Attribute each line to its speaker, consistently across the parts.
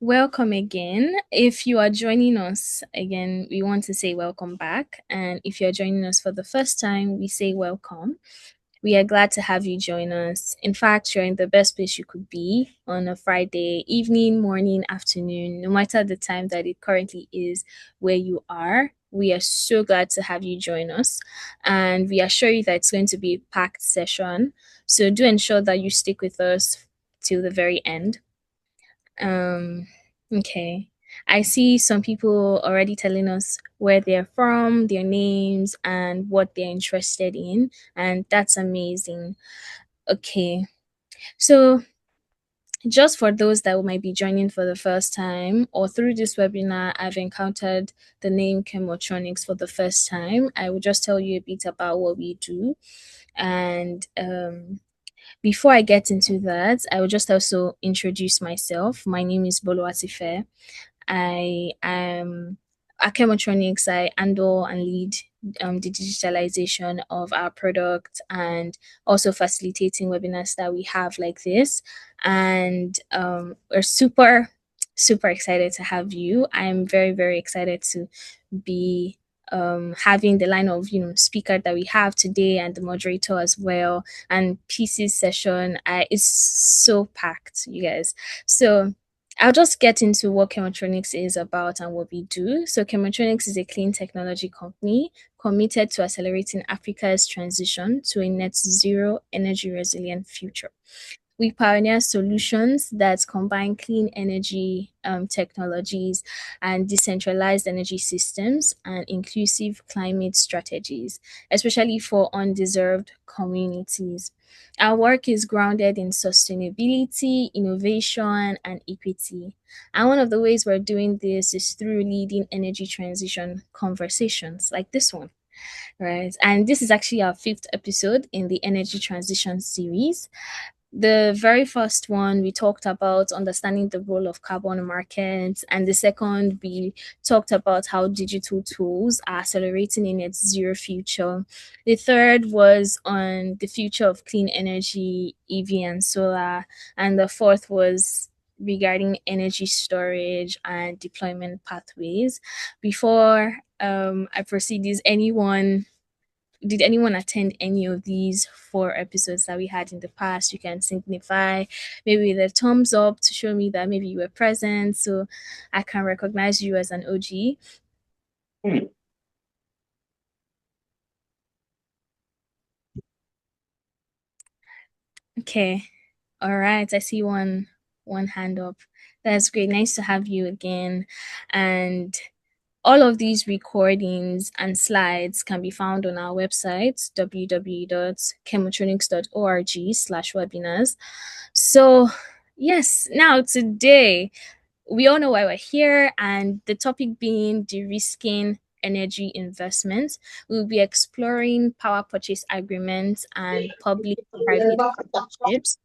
Speaker 1: Welcome again. If you are joining us again, we want to say welcome back. And if you're joining us for the first time, we say welcome. We are glad to have you join us. In fact, you're in the best place you could be on a Friday evening, morning, afternoon, no matter the time that it currently is where you are. We are so glad to have you join us. And we assure you that it's going to be a packed session. So do ensure that you stick with us till the very end. Um, okay. I see some people already telling us where they're from, their names, and what they're interested in, and that's amazing. Okay. So, just for those that might be joining for the first time or through this webinar, I've encountered the name Chemotronics for the first time. I will just tell you a bit about what we do. And before I get into that, I will just also introduce myself. My name is Bolo Atife. I am at Chemotronics. I handle and lead the digitalization of our product and also facilitating webinars that we have like this. And we're super excited to have you. I'm very excited to be having the line of speaker that we have today and the moderator as well, and pieces session is so packed, you guys. So I'll just get into what Chemotronics is about and what we do. So Chemotronics is a clean technology company committed to accelerating Africa's transition to a net zero energy resilient future. We pioneer solutions that combine clean energy technologies and decentralized energy systems and inclusive climate strategies, especially for undeserved communities. Our work is grounded in sustainability, innovation, and equity. And one of the ways we're doing this is through leading energy transition conversations like this one, right? And this is actually our fifth episode in the energy transition series. The very first one, we talked about understanding the role of carbon markets, and the second, we talked about how digital tools are accelerating in its zero future. The third was on the future of clean energy, EV, and solar. And the fourth was regarding energy storage and deployment pathways. Before I proceed, did anyone attend any of these four episodes that we had in the past? You can signify maybe the thumbs up to show me that maybe you were present so I can recognize you as an OG. Okay. All right. I see one hand up. That's great. Nice to have you again. And all of these recordings and slides can be found on our website, www.chemotronics.org/webinars. So, yes, now today, we all know why we're here, and the topic being de-risking energy investments. We'll be exploring power purchase agreements and public private partnerships.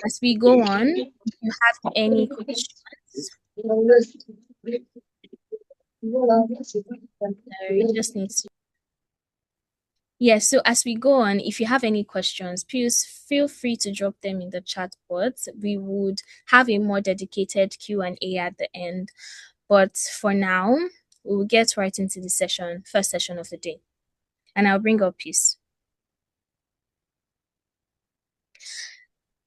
Speaker 1: As we go on, if you have any questions, you just need to. Yes, so as we go on, if you have any questions, please feel free to drop them in the chat box. We would have a more dedicated Q&A at the end. But for now, we will get right into the first session of the day. And I'll bring up Peace.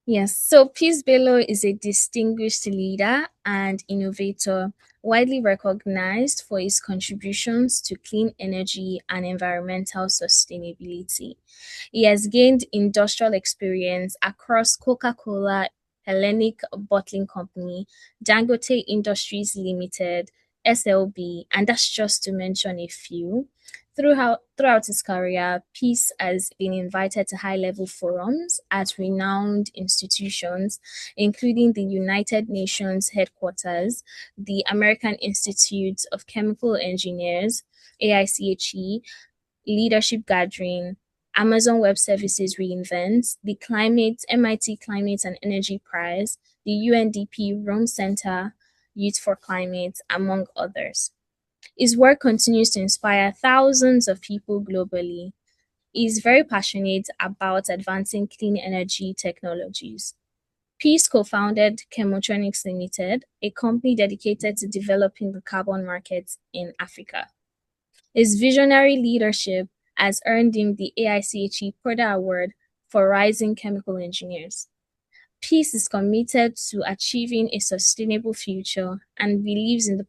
Speaker 1: Yes, so Peace Bello is a distinguished leader and innovator, widely recognized for his contributions to clean energy and environmental sustainability. He has gained industrial experience across Coca-Cola, Hellenic Bottling Company, Dangote Industries Limited, SLB, and that's just to mention a few. Throughout his career, Peace has been invited to high-level forums at renowned institutions, including the United Nations headquarters, the American Institute of Chemical Engineers, AICHE, Leadership Gathering, Amazon Web Services reInvent, the MIT Climate and Energy Prize, the UNDP Rome Center, Youth for Climate, among others. His work continues to inspire thousands of people globally. He is very passionate about advancing clean energy technologies. Peace co founded Chemotronics Limited, a company dedicated to developing the carbon market in Africa. His visionary leadership has earned him the AICHE Porter Award for Rising Chemical Engineers. Peace is committed to achieving a sustainable future and believes in the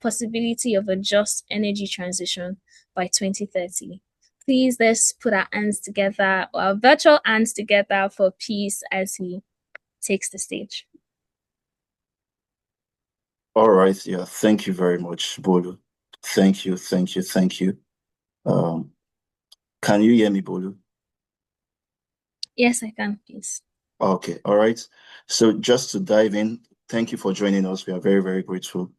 Speaker 1: possibility of a just energy transition by 2030. Please let's put our hands together, or our virtual hands together for Peace as he takes the stage.
Speaker 2: All right. Yeah. Thank you very much, Bolu. Thank you. Thank you. Thank you. Um, can you hear me, Bolu?
Speaker 1: Yes, I can, please.
Speaker 2: Okay, all right. So just to dive in, thank you for joining us. We are very, very grateful.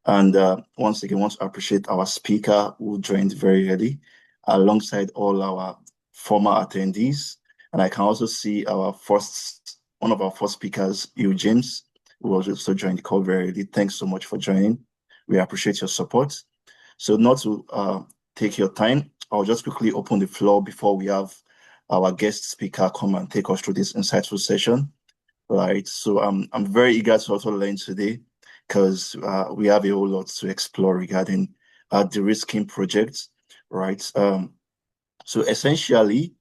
Speaker 2: And once again, want to appreciate our speaker who joined very early, alongside all our former attendees. And I can also see one of our first speakers, Hugh James, who was also joined the call very early. Thanks so much for joining. We appreciate your support. So not to take your time, I'll just quickly open the floor before we have our guest speaker come and take us through this insightful session. Right. So I'm very eager to also learn today because we have a whole lot to explore regarding the Derisking project. Right. So essentially,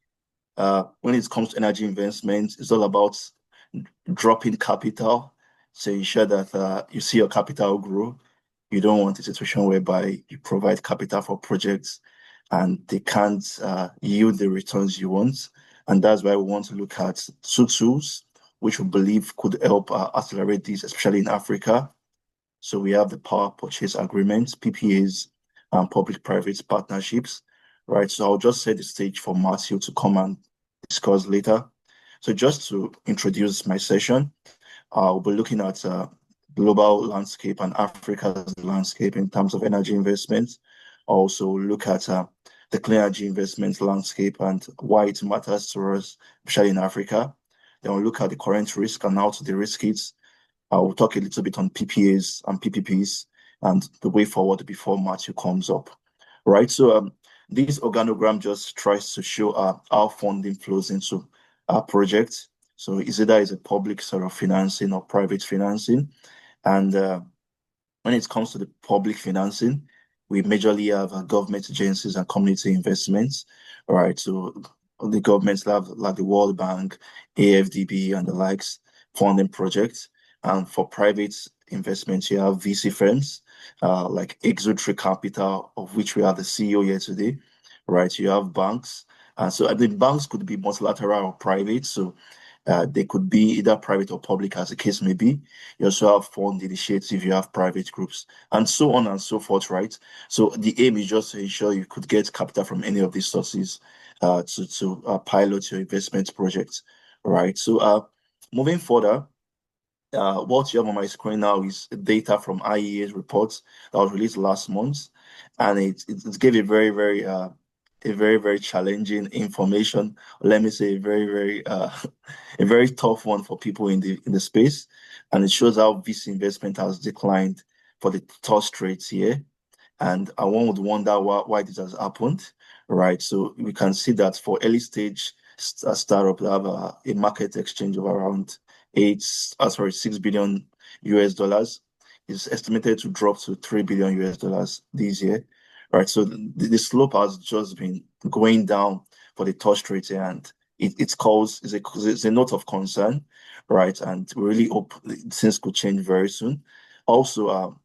Speaker 2: when it comes to energy investment, it's all about dropping capital to ensure that you see your capital grow. You don't want a situation whereby you provide capital for projects and they can't yield the returns you want. And that's why we want to look at two tools which we believe could help accelerate this, especially in Africa. So we have the power purchase agreements, PPAs, and public-private partnerships, right? So I'll just set the stage for Matthew to come and discuss later. So just to introduce my session, we'll be looking at global landscape and Africa's landscape in terms of energy investments. Also look at the clean energy investment landscape and why it matters to us, especially in Africa. Then we'll look at the current risk and how to de-risk it. We'll talk a little bit on PPAs and PPPs and the way forward before Matthew comes up. Right. So this organogram just tries to show how funding flows into our project. So is either is a public sort of financing or private financing. And when it comes to the public financing, we majorly have government agencies and community investments. All right. So the governments have like the World Bank, AFDB, and the likes funding projects. And for private investments, you have VC firms like Exotree Capital, of which we are the CEO here today. Right. You have banks. And so the banks could be multilateral or private. So they could be either private or public, as the case may be. You also have fund initiative, you have private groups, and so on and so forth, right? So the aim is just to ensure you could get capital from any of these sources to pilot your investment project, right? So moving further, what you have on my screen now is data from IEA's reports that was released last month, and it gave a very very challenging information. Let me say a very tough one for people in the space, and it shows how VC investment has declined for the third straight year. And one would wonder why this has happened, right? So we can see that for early stage startup, they have a market exchange of around 6 billion US dollars. Is estimated to drop to 3 billion US dollars this year, right? So the slope has just been going down for the touch rate, and it's caused it's a note of concern, right? And we really hope things could change very soon. Also,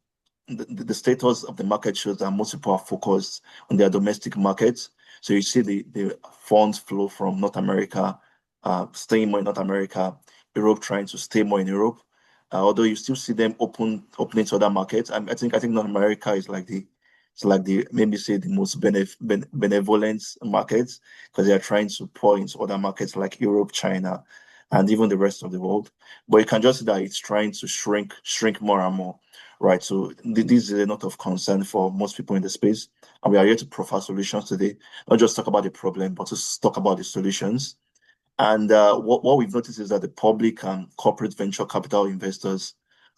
Speaker 2: the status of the market shows that most people are focused on their domestic markets. So you see the funds flow from North America, staying more in North America, Europe trying to stay more in Europe. Although you still see them opening to other markets. I think North America is like the maybe say the most benevolent markets because they are trying to pour into other markets like Europe, China, and even the rest of the world. But you can just see that it's trying to shrink more and more, right? So this is a lot of concern for most people in the space, and we are here to provide solutions today. Not just talk about the problem, but to talk about the solutions. And what we've noticed is that the public and corporate venture capital investors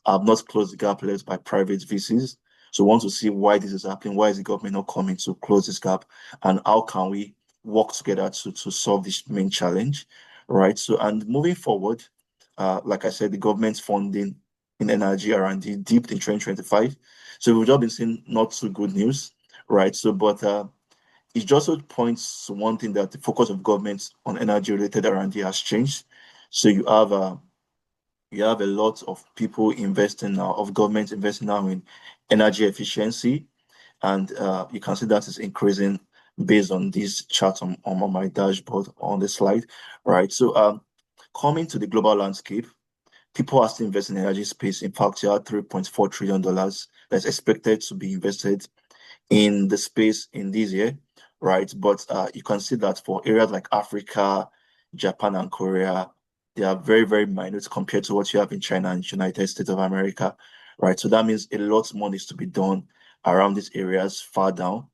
Speaker 2: have not closed the gap left by private VCs. So we want to see why this is happening. Why is the government not coming to close this gap? And how can we work together to solve this main challenge, right? So, and moving forward, like I said, the government's funding in energy R&D dipped in 2025. So we've just been seeing not so good news, right? So, but it just also points to one thing, that the focus of government on energy-related R&D has changed. So you have a lot of people investing now, of government investing now in energy efficiency, and you can see that is increasing based on this chart on my dashboard on the slide, right? So coming to the global landscape, people are still investing in energy space. In fact, you have $3.4 trillion that's expected to be invested in the space in this year, right? But you can see that for areas like Africa, Japan, and Korea, they are very, very minute compared to what you have in China and United States of America, right? So that means a lot more needs to be done around these areas far down,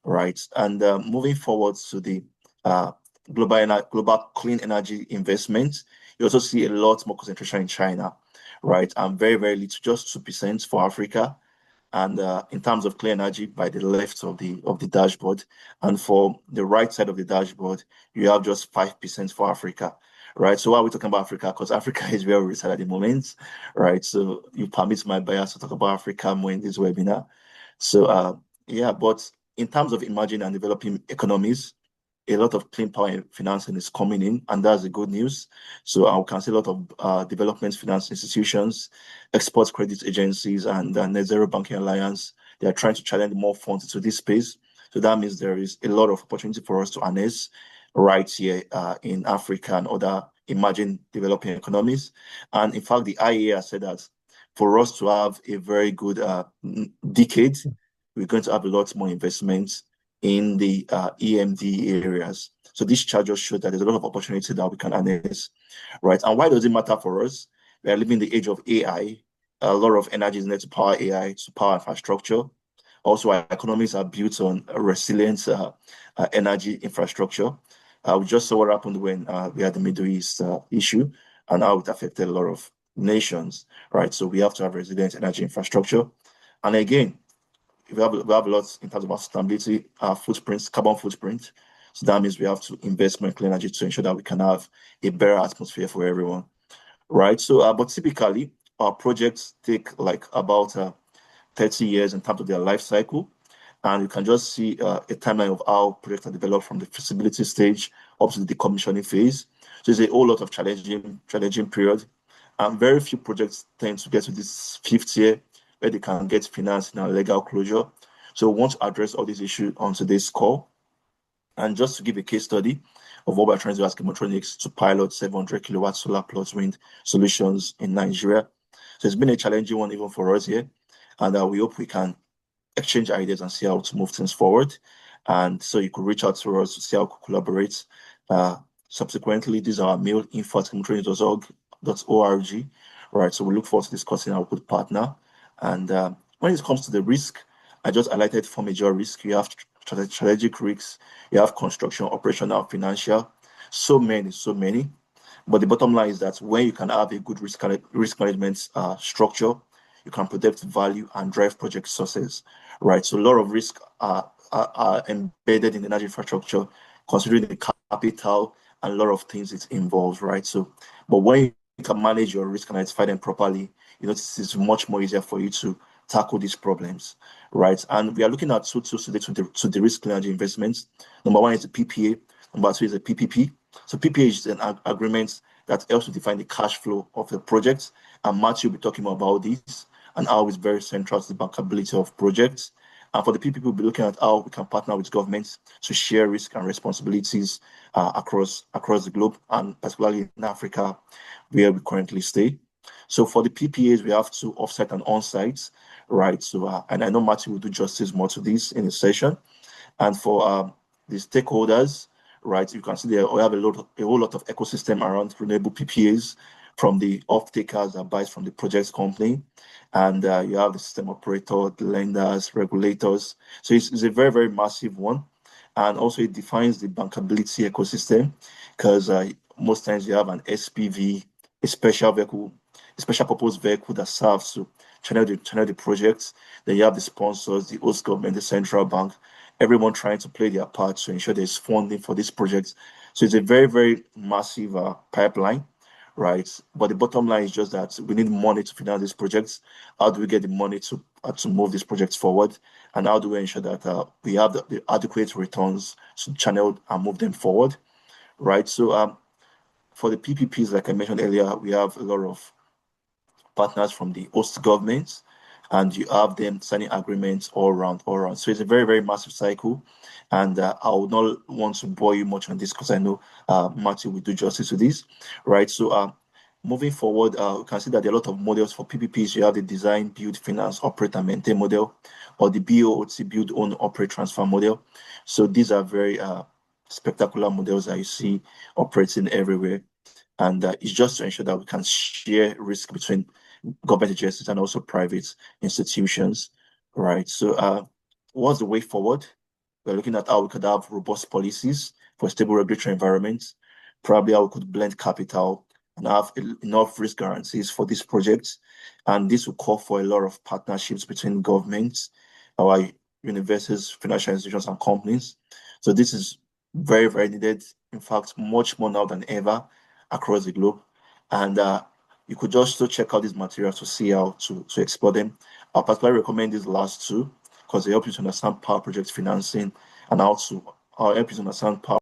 Speaker 2: right? And moving forward to the uh, global clean energy investment, you also see a lot more concentration in China, right? And very, very little, just 2% for Africa, and in terms of clean energy by the left of the dashboard, and for the right side of the dashboard you have just 5% for Africa, right? So why are we talking about Africa? Because Africa is where we reside at the moment, right? So you permit my bias to talk about Africa more in this webinar. So yeah, but in terms of emerging and developing economies, a lot of clean power financing is coming in, and that's the good news. So we can see a lot of development finance institutions, export credit agencies, and Net Zero Banking Alliance. They are trying to challenge more funds into this space. So that means there is a lot of opportunity for us to harness right here in Africa and other emerging developing economies. And in fact, the IEA has said that for us to have a very good decade, we're going to have a lot more investments in the EMD areas. So this chart just shows that there's a lot of opportunity that we can harness, right? And why does it matter for us? We are living in the age of AI. A lot of energy is needed to power AI, to power infrastructure. Also, our economies are built on a resilient energy infrastructure. We just saw what happened when we had the Middle East issue, and how it affected a lot of nations, right? So we have to have resilient energy infrastructure. And again, we have a lot in terms of our sustainability, our footprints, carbon footprint. So that means we have to invest more in clean energy to ensure that we can have a better atmosphere for everyone, right? So, but typically, our projects take like about 30 years in terms of their life cycle. And you can just see a timeline of how projects are developed from the feasibility stage up to the decommissioning phase. So it's a whole lot of challenging period. And very few projects tend to get to this fifth year where they can get financing and legal closure. So we want to address all these issues on today's call. And just to give a case study of what we're trying to do as Chemotronics to pilot 700 kilowatt solar plus wind solutions in Nigeria. So it's been a challenging one even for us here. And we hope we can exchange ideas and see how to move things forward. And so you could reach out to us to see how we could collaborate. Uh, Subsequently, these are our mail, info@chemotronics.org. Right. So we look forward to discussing how we could partner. And when it comes to the risk, I just highlighted four major risks. You have strategic risks, you have construction, operational, financial. So many, so many. But the bottom line is that when you can have a good risk management structure, you can protect value and drive project success, right? So a lot of risk are embedded in energy infrastructure, considering the capital and a lot of things it involves, right? So, but when you can manage your risk and identify them properly, you know, it's much more easier for you to tackle these problems, right? And we are looking at two tools today to the risk energy investments. Number one is the PPA. Number two is the PPP. So PPA is an agreement that helps to define the cash flow of the project. And Matthew will be talking about this and how it's very central to the bankability of projects. And for the PPP, we'll be looking at how we can partner with governments to share risk and responsibilities across the globe, and particularly in Africa, where we currently stay. So for the PPAs, we have to offsite and on-site, right? So, and I know Matthew will do justice more to this in his session. And for the stakeholders, right, you can see there we have a whole lot of ecosystem around renewable PPAs, from the off-takers that buys from the project's company, and you have the system operator, the lenders, regulators. So it's a very, very massive one. And also it defines the bankability ecosystem, because most times you have an SPV, a special vehicle, a special purpose vehicle that serves to channel the projects. Then you have the sponsors, the host government, the central bank, everyone trying to play their part to ensure there's funding for these projects. So it's a very, very massive pipeline, right? But the bottom line is just that we need money to finance these projects. How do we get the money to move these projects forward? And how do we ensure that we have the adequate returns to channel and move them forward, right? So for the PPPs, like I mentioned earlier, we have a lot of partners from the host governments, and you have them signing agreements all around, all around. So it's a very, very massive cycle. And I would not want to bore you much on this because I know Matthew will do justice to this, right? So moving forward, we can see that there are a lot of models for PPPs. You have the design, build, finance, operate, and maintain model, or the BOOT, build, own, operate, transfer model. So these are very spectacular models that you see operating everywhere. And it's just to ensure that we can share risk between government agencies and also private institutions, right? So, what's the way forward? We're looking at how we could have robust policies for stable regulatory environments, probably how we could blend capital and have enough risk guarantees for these projects. And this will call for a lot of partnerships between governments, our universities, financial institutions, and companies. So this is very, very needed. In fact, much more now than ever across the globe. And you could just so check out these materials to see how to explore them. I particularly recommend these last two because they help you to understand power project financing and how to help you to understand power